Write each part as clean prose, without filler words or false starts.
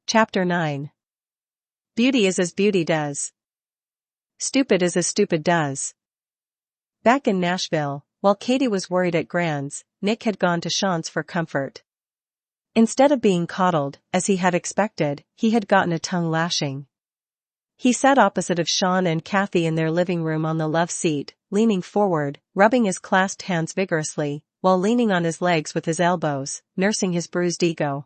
Chapter 9. Beauty is as beauty does. Stupid is as stupid does. Back in Nashville, while Katie was worried at Grand's, Nick had gone to Sean's for comfort. Instead of being coddled, as he had expected, he had gotten a tongue lashing. He sat opposite of Sean and Kathy in their living room on the love seat, leaning forward, rubbing his clasped hands vigorously, while leaning on his legs with his elbows, nursing his bruised ego.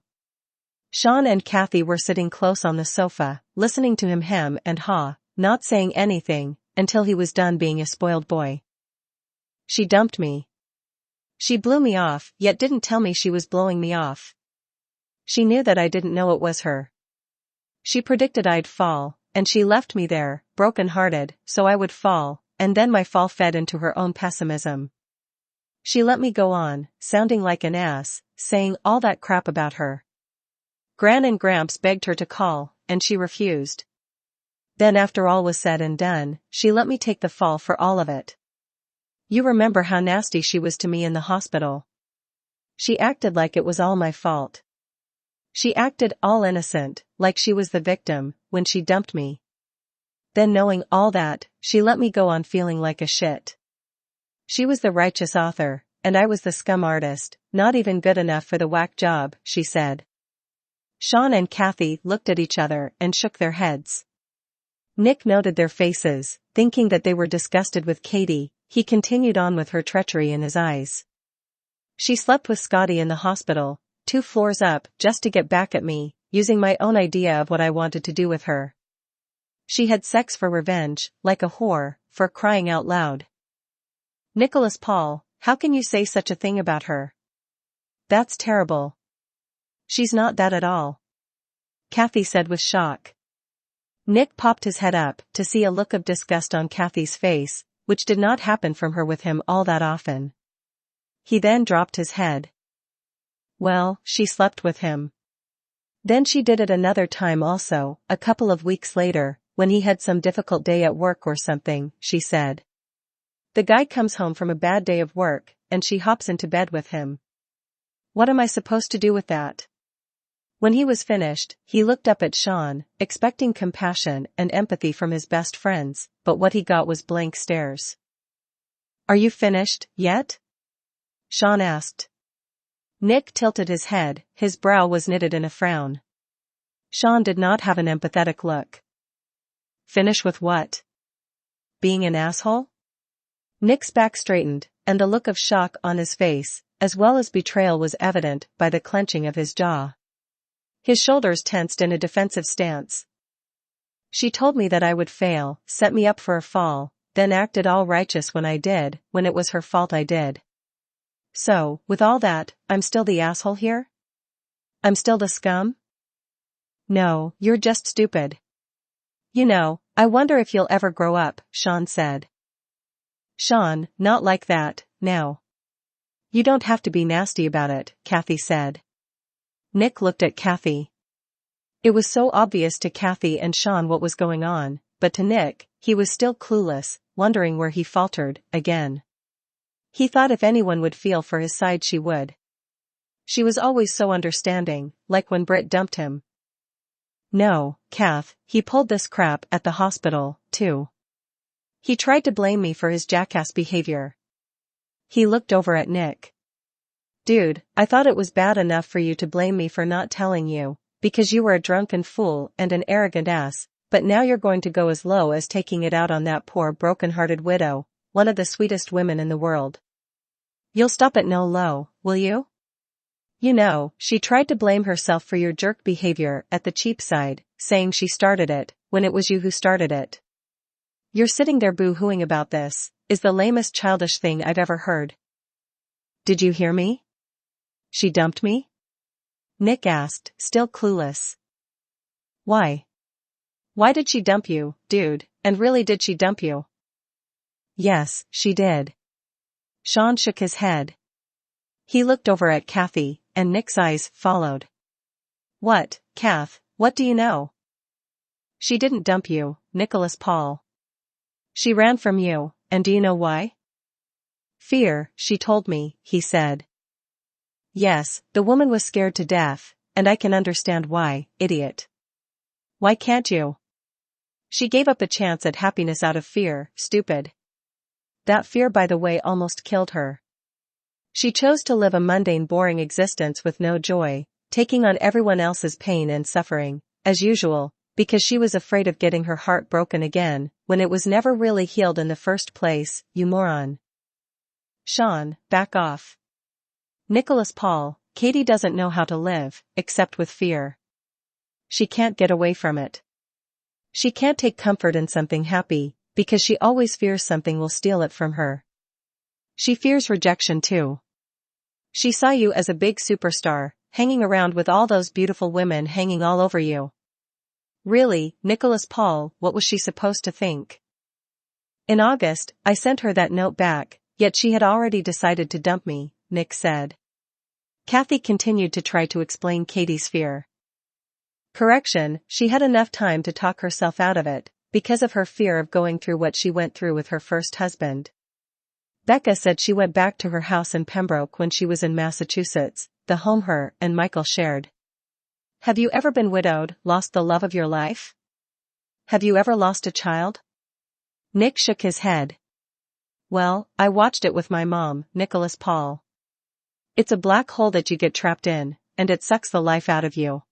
Sean and Kathy were sitting close on the sofa, listening to him hem and haw, not saying anything, until he was done being a spoiled boy. She dumped me. She blew me off, yet didn't tell me she was blowing me off. She knew that I didn't know it was her. She predicted I'd fall, and she left me there, broken-hearted, so I would fall, and then my fall fed into her own pessimism. She let me go on, sounding like an ass, saying all that crap about her. Gran and Gramps begged her to call, and she refused. Then after all was said and done, she let me take the fall for all of it. You remember how nasty she was to me in the hospital. She acted like it was all my fault. She acted all innocent, like she was the victim, when she dumped me. Then knowing all that, she let me go on feeling like a shit. She was the righteous author, and I was the scum artist, not even good enough for the whack job, she said. Sean and Kathy looked at each other and shook their heads. Nick noted their faces, thinking that they were disgusted with Katie. He continued on with her treachery in his eyes. She slept with Scotty in the hospital, 2 floors up, just to get back at me, using my own idea of what I wanted to do with her. She had sex for revenge, like a whore, for crying out loud. Nicholas Paul, how can you say such a thing about her? That's terrible. She's not that at all. Kathy said with shock. Nick popped his head up to see a look of disgust on Kathy's face, which did not happen from her with him all that often. He then dropped his head. Well, she slept with him. Then she did it another time also, a couple of weeks later, when he had some difficult day at work or something, she said. The guy comes home from a bad day of work, and she hops into bed with him. What am I supposed to do with that? When he was finished, he looked up at Sean, expecting compassion and empathy from his best friends, but what he got was blank stares. Are you finished, yet? Sean asked. Nick tilted his head, his brow was knitted in a frown. Sean did not have an empathetic look. Finish with what? Being an asshole? Nick's back straightened, and the look of shock on his face, as well as betrayal, was evident by the clenching of his jaw. His shoulders tensed in a defensive stance. She told me that I would fail, set me up for a fall, then acted all righteous when I did, when it was her fault I did. So, with all that, I'm still the asshole here? I'm still the scum? No, you're just stupid. You know, I wonder if you'll ever grow up, Sean said. Sean, not like that, now. You don't have to be nasty about it, Kathy said. Nick looked at Kathy. It was so obvious to Kathy and Sean what was going on, but to Nick, he was still clueless, wondering where he faltered, again. He thought if anyone would feel for his side she would. She was always so understanding, like when Britt dumped him. No, Kath, he pulled this crap at the hospital, too. He tried to blame me for his jackass behavior. He looked over at Nick. Dude, I thought it was bad enough for you to blame me for not telling you, because you were a drunken fool and an arrogant ass, but now you're going to go as low as taking it out on that poor broken-hearted widow, one of the sweetest women in the world. You'll stop at no low, will you? You know, she tried to blame herself for your jerk behavior at the Cheapside, saying she started it, when it was you who started it. You're sitting there boo-hooing about this, is the lamest childish thing I've ever heard. Did you hear me? She dumped me? Nick asked, still clueless. Why? Why did she dump you, dude, and really did she dump you? Yes, she did. Sean shook his head. He looked over at Kathy, and Nick's eyes followed. What, Kath, what do you know? She didn't dump you, Nicholas Paul. She ran from you, and do you know why? Fear, she told me, he said. Yes, the woman was scared to death, and I can understand why, idiot. Why can't you? She gave up a chance at happiness out of fear, stupid. That fear, by the way, almost killed her. She chose to live a mundane, boring existence with no joy, taking on everyone else's pain and suffering, as usual, because she was afraid of getting her heart broken again, when it was never really healed in the first place, you moron. Sean, back off. Nicholas Paul, Katie doesn't know how to live, except with fear. She can't get away from it. She can't take comfort in something happy, because she always fears something will steal it from her. She fears rejection too. She saw you as a big superstar, hanging around with all those beautiful women hanging all over you. Really, Nicholas Paul, what was she supposed to think? In August, I sent her that note back, yet she had already decided to dump me, Nick said. Kathy continued to try to explain Katie's fear. Correction, she had enough time to talk herself out of it, because of her fear of going through what she went through with her first husband. Becca said she went back to her house in Pembroke when she was in Massachusetts, the home her and Michael shared. Have you ever been widowed, lost the love of your life? Have you ever lost a child? Nick shook his head. Well, I watched it with my mom, Nicholas Paul. It's a black hole that you get trapped in, and it sucks the life out of you.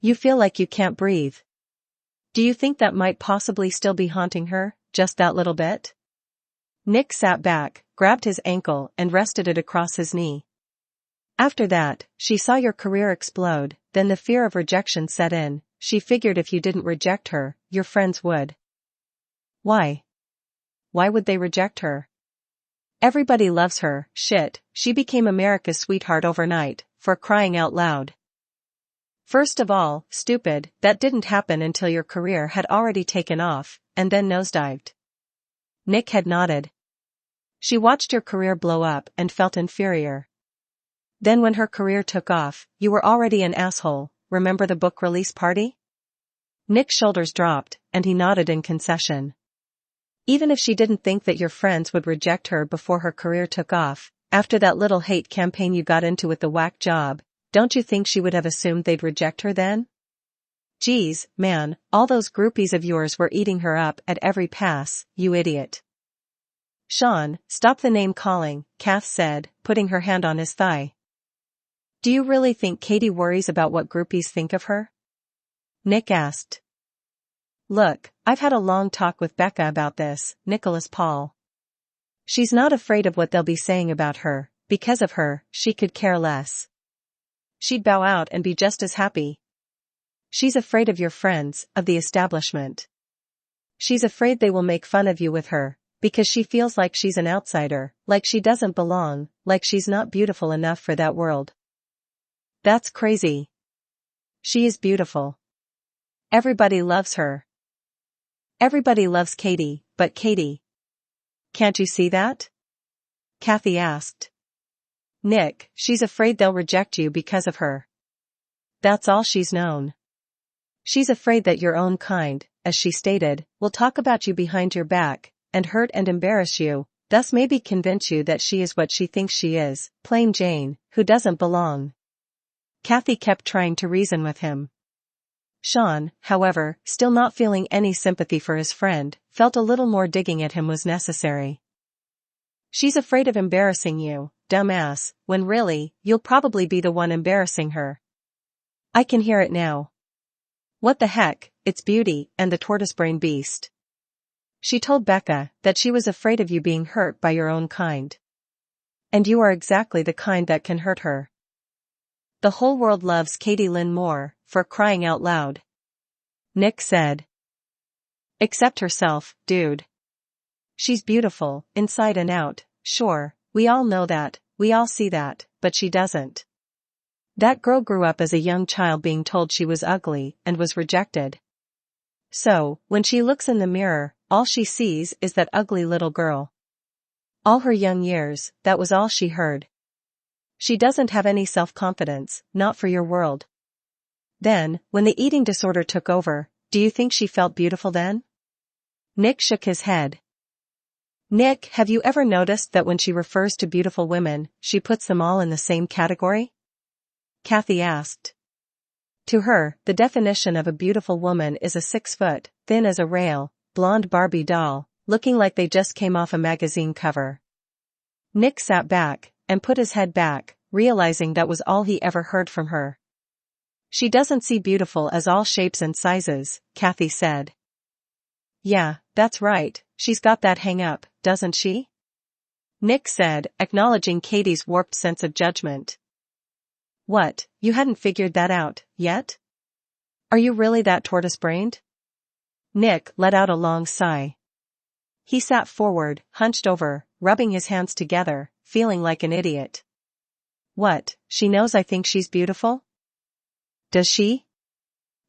You feel like you can't breathe. Do you think that might possibly still be haunting her, just that little bit? Nick sat back, grabbed his ankle and rested it across his knee. After that, she saw your career explode, then the fear of rejection set in. She figured if you didn't reject her, your friends would. Why? Why would they reject her? Everybody loves her, shit, she became America's sweetheart overnight, for crying out loud. First of all, stupid, that didn't happen until your career had already taken off, and then nosedived. Nick had nodded. She watched your career blow up and felt inferior. Then when her career took off, you were already an asshole, remember the book release party? Nick's shoulders dropped, and he nodded in concession. Even if she didn't think that your friends would reject her before her career took off, after that little hate campaign you got into with the whack job, don't you think she would have assumed they'd reject her then? Geez, man, all those groupies of yours were eating her up at every pass, you idiot. Sean, stop the name calling, Kath said, putting her hand on his thigh. Do you really think Katie worries about what groupies think of her? Nick asked. Look, I've had a long talk with Becca about this, Nicholas Paul. She's not afraid of what they'll be saying about her, because of her, she could care less. She'd bow out and be just as happy. She's afraid of your friends, of the establishment. She's afraid they will make fun of you with her, because she feels like she's an outsider, like she doesn't belong, like she's not beautiful enough for that world. That's crazy. She is beautiful. Everybody loves her. Everybody loves Katie, but Katie. Can't you see that? Kathy asked. Nick, she's afraid they'll reject you because of her. That's all she's known. She's afraid that your own kind, as she stated, will talk about you behind your back, and hurt and embarrass you, thus maybe convince you that she is what she thinks she is, plain Jane, who doesn't belong. Kathy kept trying to reason with him. Sean, however, still not feeling any sympathy for his friend, felt a little more digging at him was necessary. She's afraid of embarrassing you, dumbass, when really, you'll probably be the one embarrassing her. I can hear it now. What the heck, it's Beauty and the tortoise-brain beast. She told Becca that she was afraid of you being hurt by your own kind. And you are exactly the kind that can hurt her. The whole world loves Katie Lynn Moore, for crying out loud. Nick said. Except herself, dude. She's beautiful, inside and out, sure, we all know that, we all see that, but she doesn't. That girl grew up as a young child being told she was ugly and was rejected. So, when she looks in the mirror, all she sees is that ugly little girl. All her young years, that was all she heard. She doesn't have any self-confidence, not for your world. Then, when the eating disorder took over, do you think she felt beautiful then? Nick shook his head. Nick, have you ever noticed that when she refers to beautiful women, she puts them all in the same category? Kathy asked. To her, the definition of a beautiful woman is a 6 foot, thin as a rail, blonde Barbie doll, looking like they just came off a magazine cover. Nick sat back, and put his head back, realizing that was all he ever heard from her. She doesn't see beautiful as all shapes and sizes, Kathy said. Yeah, that's right, she's got that hang-up, doesn't she? Nick said, acknowledging Katie's warped sense of judgment. What, you hadn't figured that out, yet? Are you really that tortoise-brained? Nick let out a long sigh. He sat forward, hunched over, rubbing his hands together, feeling like an idiot. What, she knows I think she's beautiful? Does she?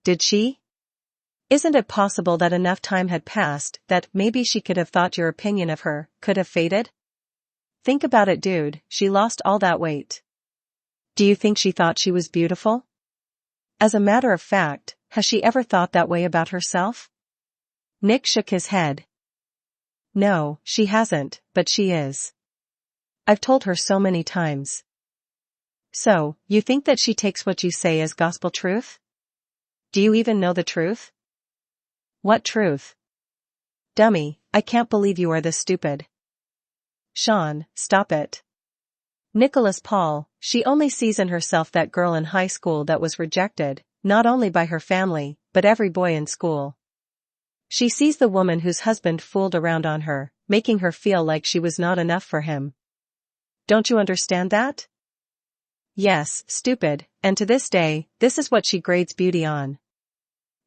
Did she? Isn't it possible that enough time had passed that maybe she could have thought your opinion of her could have faded? Think about it, dude, she lost all that weight. Do you think she thought she was beautiful? As a matter of fact, has she ever thought that way about herself? Nick shook his head. No, she hasn't, but she is. I've told her so many times. So, you think that she takes what you say as gospel truth? Do you even know the truth? What truth? Dummy, I can't believe you are this stupid. Sean, stop it. Nicholas Paul, she only sees in herself that girl in high school that was rejected, not only by her family, but every boy in school. She sees the woman whose husband fooled around on her, making her feel like she was not enough for him. Don't you understand that? Yes, stupid, and to this day, this is what she grades beauty on.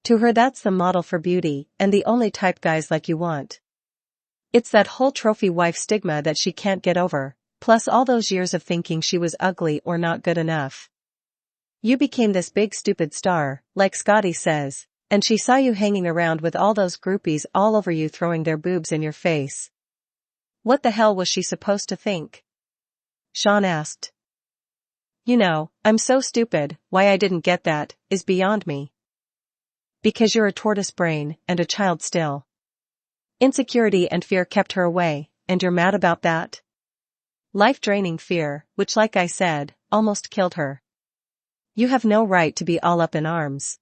To her that's the model for beauty, and the only type guys like you want. It's that whole trophy wife stigma that she can't get over, plus all those years of thinking she was ugly or not good enough. You became this big stupid star, like Scotty says, and she saw you hanging around with all those groupies all over you throwing their boobs in your face. What the hell was she supposed to think? Sean asked. You know, I'm so stupid, why I didn't get that, is beyond me. Because you're a tortoise brain, and a child still. Insecurity and fear kept her away, and you're mad about that? Life-draining fear, which like I said, almost killed her. You have no right to be all up in arms.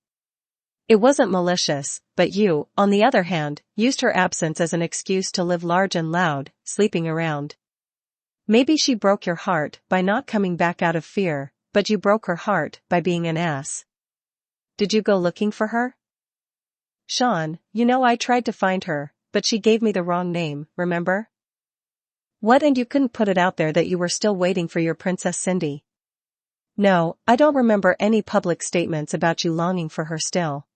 It wasn't malicious, but you, on the other hand, used her absence as an excuse to live large and loud, sleeping around. Maybe she broke your heart by not coming back out of fear, but you broke her heart by being an ass. Did you go looking for her? Sean, you know I tried to find her, but she gave me the wrong name, remember? What, and you couldn't put it out there that you were still waiting for your Princess Cindy? No, I don't remember any public statements about you longing for her still.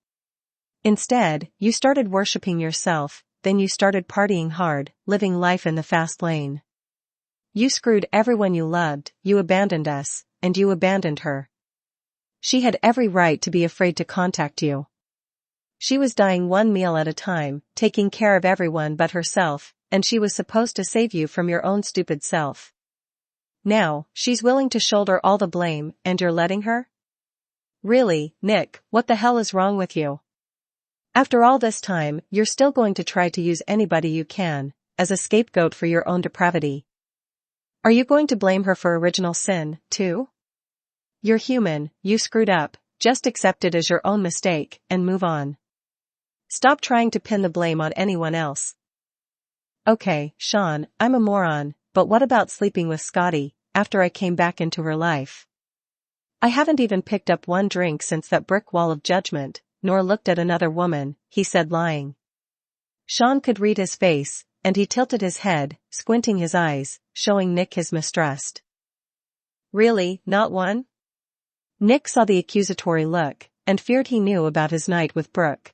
Instead, you started worshipping yourself, then you started partying hard, living life in the fast lane. You screwed everyone you loved, you abandoned us, and you abandoned her. She had every right to be afraid to contact you. She was dying one meal at a time, taking care of everyone but herself, and she was supposed to save you from your own stupid self. Now, she's willing to shoulder all the blame, and you're letting her? Really, Nick, what the hell is wrong with you? After all this time, you're still going to try to use anybody you can, as a scapegoat for your own depravity. Are you going to blame her for original sin, too? You're human, you screwed up, just accept it as your own mistake, and move on. Stop trying to pin the blame on anyone else. Okay, Sean, I'm a moron, but what about sleeping with Scotty, after I came back into her life? I haven't even picked up one drink since that brick wall of judgment, nor looked at another woman, he said, lying. Sean could read his face, and he tilted his head, squinting his eyes, showing Nick his mistrust. Really, not one? Nick saw the accusatory look, and feared he knew about his night with Brooke.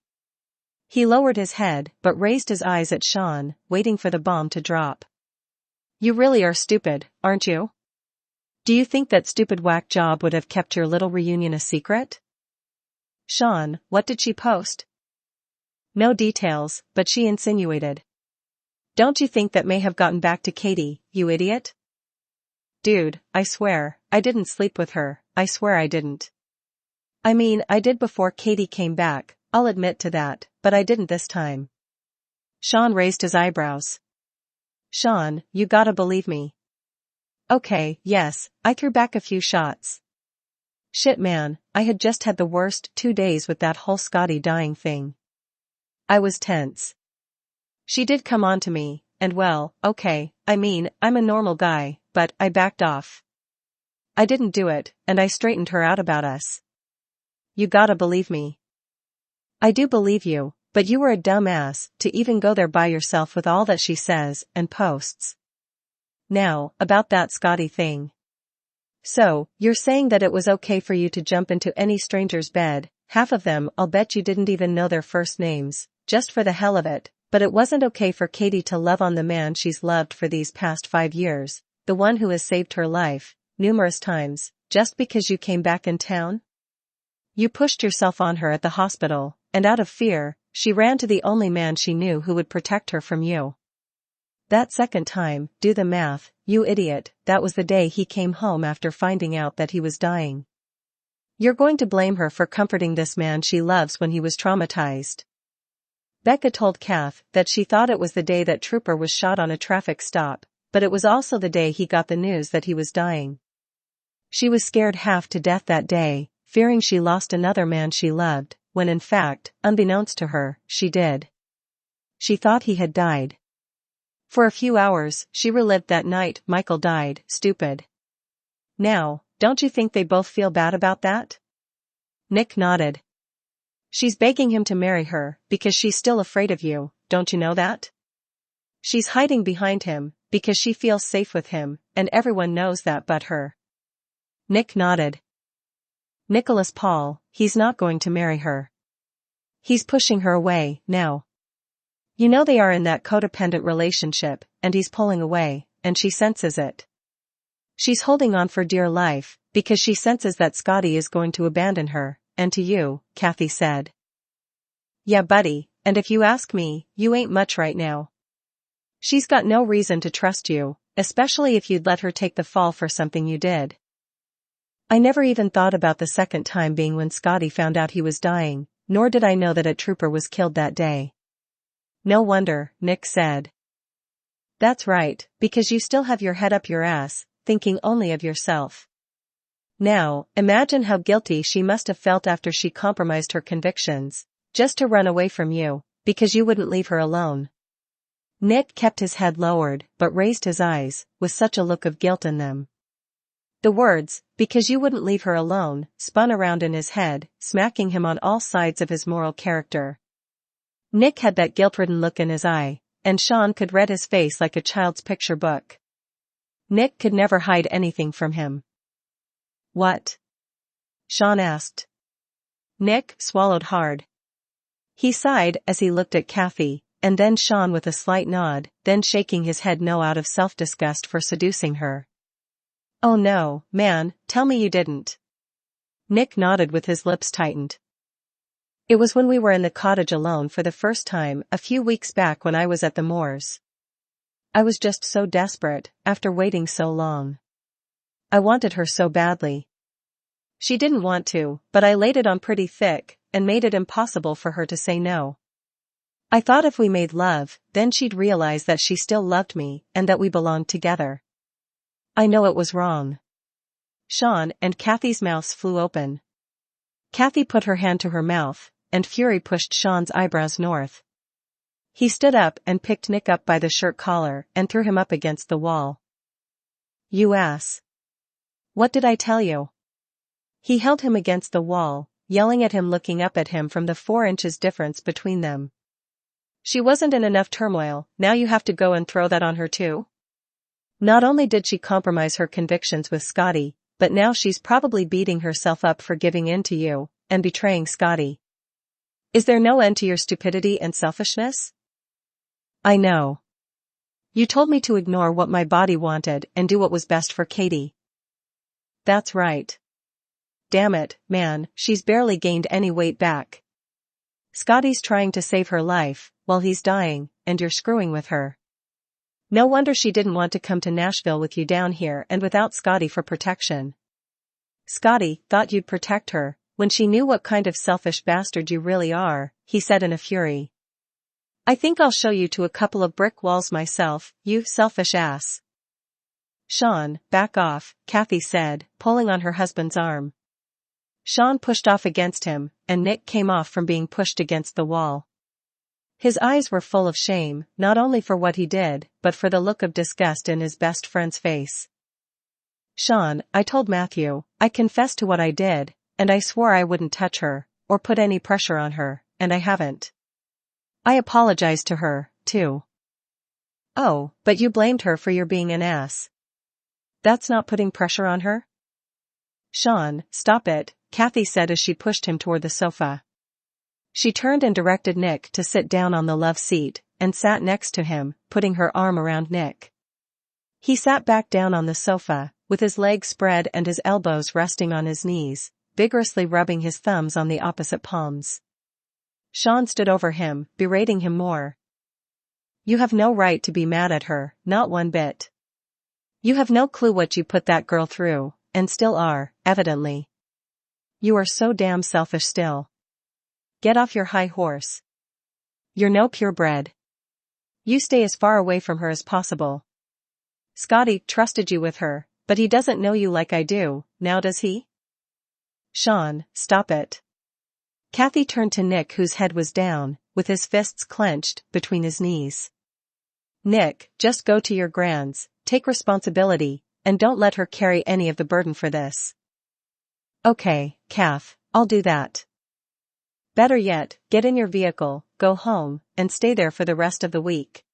He lowered his head, but raised his eyes at Sean, waiting for the bomb to drop. You really are stupid, aren't you? Do you think that stupid whack job would have kept your little reunion a secret? Sean, what did she post? No details, but she insinuated. Don't you think that may have gotten back to Katie, you idiot? Dude, I swear, I didn't sleep with her, I swear I didn't. I mean, I did before Katie came back, I'll admit to that, but I didn't this time. Sean raised his eyebrows. Sean, you gotta believe me. Okay, yes, I threw back a few shots. Shit man, I had just had the worst 2 days with that whole Scotty dying thing. I was tense. She did come on to me, and well, okay, I mean, I'm a normal guy, but I backed off. I didn't do it, and I straightened her out about us. You gotta believe me. I do believe you, but you were a dumbass to even go there by yourself with all that she says and posts. Now, about that Scotty thing. So, you're saying that it was okay for you to jump into any stranger's bed, half of them I'll bet you didn't even know their first names, just for the hell of it, but it wasn't okay for Katie to love on the man she's loved for these past 5 years, the one who has saved her life, numerous times, just because you came back in town? You pushed yourself on her at the hospital, and out of fear, she ran to the only man she knew who would protect her from you. That second time, do the math, you idiot, that was the day he came home after finding out that he was dying. You're going to blame her for comforting this man she loves when he was traumatized. Becca told Kath that she thought it was the day that Trooper was shot on a traffic stop, but it was also the day he got the news that he was dying. She was scared half to death that day, fearing she lost another man she loved, when in fact, unbeknownst to her, she did. She thought he had died. For a few hours, she relived that night Michael died, stupid. Now, don't you think they both feel bad about that? Nick nodded. She's begging him to marry her, because she's still afraid of you, don't you know that? She's hiding behind him, because she feels safe with him, and everyone knows that but her. Nick nodded. Nicholas Paul, he's not going to marry her. He's pushing her away, now. You know they are in that codependent relationship, and he's pulling away, and she senses it. She's holding on for dear life, because she senses that Scotty is going to abandon her, and to you, Kathy said. Yeah buddy, and if you ask me, you ain't much right now. She's got no reason to trust you, especially if you'd let her take the fall for something you did. I never even thought about the second time being when Scotty found out he was dying, nor did I know that a trooper was killed that day. No wonder, Nick said. That's right, because you still have your head up your ass, thinking only of yourself. Now, imagine how guilty she must have felt after she compromised her convictions, just to run away from you, because you wouldn't leave her alone. Nick kept his head lowered, but raised his eyes, with such a look of guilt in them. The words, because you wouldn't leave her alone, spun around in his head, smacking him on all sides of his moral character. Nick had that guilt-ridden look in his eye, and Sean could read his face like a child's picture book. Nick could never hide anything from him. What? Sean asked. Nick swallowed hard. He sighed as he looked at Kathy, and then Sean with a slight nod, then shaking his head no out of self-disgust for seducing her. Oh no, man, tell me you didn't. Nick nodded with his lips tightened. It was when we were in the cottage alone for the first time a few weeks back when I was at the moors. I was just so desperate, after waiting so long. I wanted her so badly. She didn't want to, but I laid it on pretty thick, and made it impossible for her to say no. I thought if we made love, then she'd realize that she still loved me, and that we belonged together. I know it was wrong. Sean and Kathy's mouths flew open. Kathy put her hand to her mouth, and fury pushed Sean's eyebrows north. He stood up and picked Nick up by the shirt collar and threw him up against the wall. You ass. What did I tell you? He held him against the wall, yelling at him, looking up at him from the 4 inches difference between them. She wasn't in enough turmoil, now you have to go and throw that on her too? Not only did she compromise her convictions with Scotty, but now she's probably beating herself up for giving in to you, and betraying Scotty. Is there no end to your stupidity and selfishness? I know. You told me to ignore what my body wanted and do what was best for Katie. That's right. Damn it, man, she's barely gained any weight back. Scotty's trying to save her life, while he's dying, and you're screwing with her. No wonder she didn't want to come to Nashville with you down here and without Scotty for protection. Scotty thought you'd protect her, when she knew what kind of selfish bastard you really are, he said in a fury. I think I'll show you to a couple of brick walls myself, you selfish ass. Sean, back off, Kathy said, pulling on her husband's arm. Sean pushed off against him, and Nick came off from being pushed against the wall. His eyes were full of shame, not only for what he did, but for the look of disgust in his best friend's face. Sean, I told Matthew, I confessed to what I did, and I swore I wouldn't touch her, or put any pressure on her, and I haven't. I apologized to her, too. Oh, but you blamed her for your being an ass. That's not putting pressure on her? Sean, stop it, Kathy said as she pushed him toward the sofa. She turned and directed Nick to sit down on the love seat, and sat next to him, putting her arm around Nick. He sat back down on the sofa, with his legs spread and his elbows resting on his knees, vigorously rubbing his thumbs on the opposite palms. Sean stood over him, berating him more. You have no right to be mad at her, not one bit. You have no clue what you put that girl through, and still are, evidently. You are so damn selfish still. Get off your high horse. You're no purebred. You stay as far away from her as possible. Scotty trusted you with her, but he doesn't know you like I do, now does he? Sean, stop it. Kathy turned to Nick, whose head was down, with his fists clenched between his knees. Nick, just go to your grands, take responsibility, and don't let her carry any of the burden for this. Okay, Kath, I'll do that. Better yet, get in your vehicle, go home, and stay there for the rest of the week.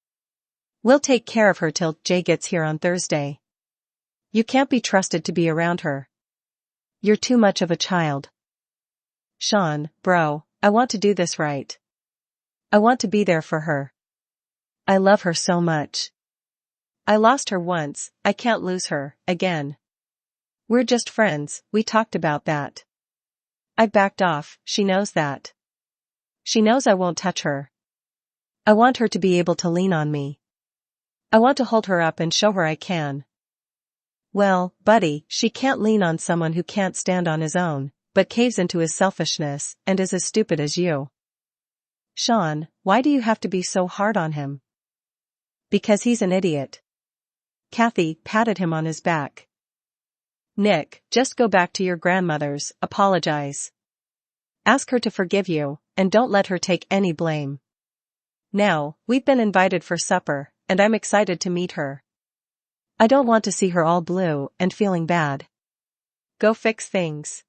We'll take care of her till Jay gets here on Thursday. You can't be trusted to be around her. You're too much of a child. Sean, bro, I want to do this right. I want to be there for her. I love her so much. I lost her once, I can't lose her, again. We're just friends, we talked about that. I've backed off, she knows that. She knows I won't touch her. I want her to be able to lean on me. I want to hold her up and show her I can. Well, buddy, she can't lean on someone who can't stand on his own, but caves into his selfishness, and is as stupid as you. Sean, why do you have to be so hard on him? Because he's an idiot. Kathy patted him on his back. Nick, just go back to your grandmother's, apologize. Ask her to forgive you, and don't let her take any blame. Now, we've been invited for supper, and I'm excited to meet her. I don't want to see her all blue and feeling bad. Go fix things.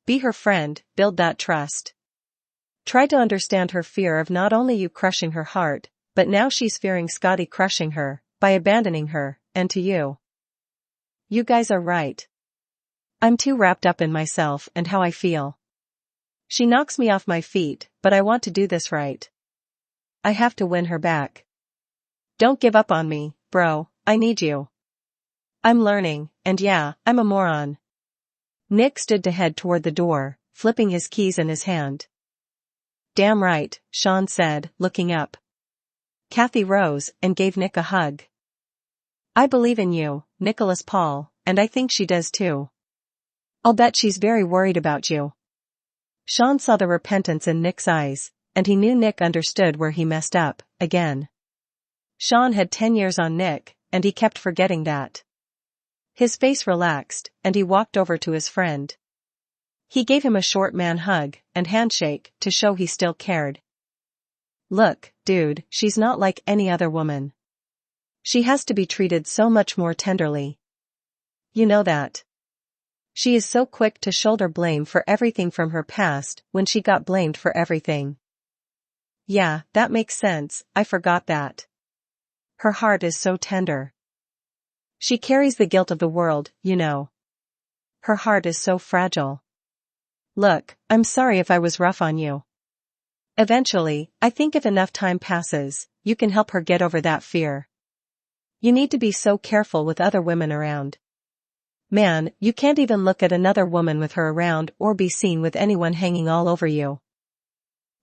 Be her friend, build that trust. Try to understand her fear of not only you crushing her heart, but now she's fearing Scotty crushing her, by abandoning her, and to you. You guys are right. I'm too wrapped up in myself and how I feel. She knocks me off my feet, but I want to do this right. I have to win her back. Don't give up on me, bro, I need you. I'm learning, and yeah, I'm a moron. Nick stood to head toward the door, flipping his keys in his hand. Damn right, Sean said, looking up. Kathy rose and gave Nick a hug. I believe in you, Nicholas Paul, and I think she does too. I'll bet she's very worried about you. Sean saw the repentance in Nick's eyes, and he knew Nick understood where he messed up, again. Sean had 10 years on Nick, and he kept forgetting that. His face relaxed, and he walked over to his friend. He gave him a short man hug and handshake to show he still cared. Look, dude, she's not like any other woman. She has to be treated so much more tenderly. You know that. She is so quick to shoulder blame for everything from her past when she got blamed for everything. Yeah, that makes sense, I forgot that. Her heart is so tender. She carries the guilt of the world, you know. Her heart is so fragile. Look, I'm sorry if I was rough on you. Eventually, I think if enough time passes, you can help her get over that fear. You need to be so careful with other women around. Man, you can't even look at another woman with her around or be seen with anyone hanging all over you.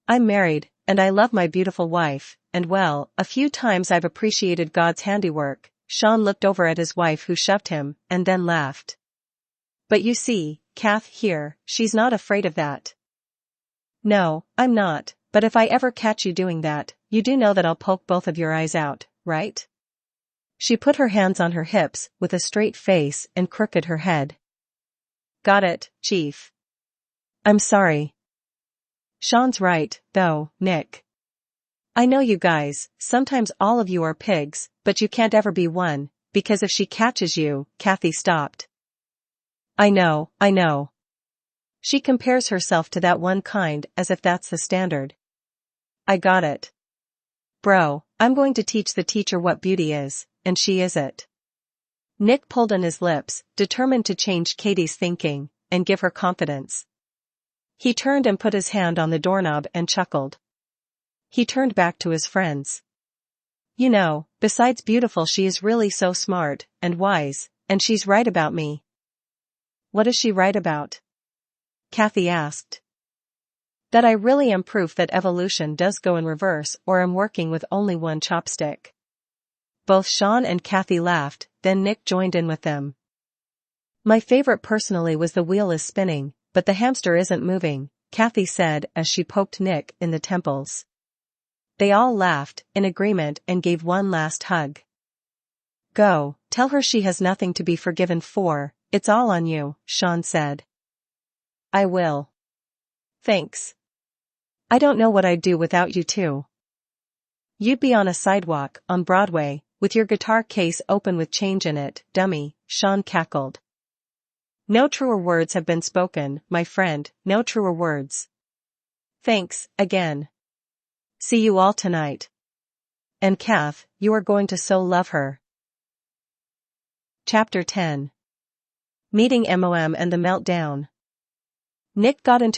I'm married, and I love my beautiful wife, and well, a few times I've appreciated God's handiwork. Sean looked over at his wife who shoved him, and then laughed. But you see, Kath here, she's not afraid of that. No, I'm not, but if I ever catch you doing that, you do know that I'll poke both of your eyes out, right? She put her hands on her hips with a straight face and crooked her head. Got it, Chief. I'm sorry. Sean's right, though, Nick. I know you guys, sometimes all of you are pigs, but you can't ever be one, because if she catches you, Kathy stopped. I know. She compares herself to that one kind as if that's the standard. I got it. Bro, I'm going to teach the teacher what beauty is, and she is it. Nick pulled on his lips, determined to change Katie's thinking, and give her confidence. He turned and put his hand on the doorknob and chuckled. He turned back to his friends. You know, besides beautiful, she is really so smart, and wise, and she's right about me. What is she right about? Kathy asked. That I really am proof that evolution does go in reverse, or am working with only one chopstick. Both Sean and Kathy laughed, then Nick joined in with them. My favorite personally was the wheel is spinning, but the hamster isn't moving, Kathy said as she poked Nick in the temples. They all laughed, in agreement, and gave one last hug. Go, tell her she has nothing to be forgiven for, it's all on you, Sean said. I will. Thanks. I don't know what I'd do without you two. You'd be on a sidewalk, on Broadway, with your guitar case open with change in it, dummy, Sean cackled. No truer words have been spoken, my friend, no truer words. Thanks, again. See you all tonight. And Kath, you are going to so love her. Chapter 10. Meeting MOM and the Meltdown. Nick got into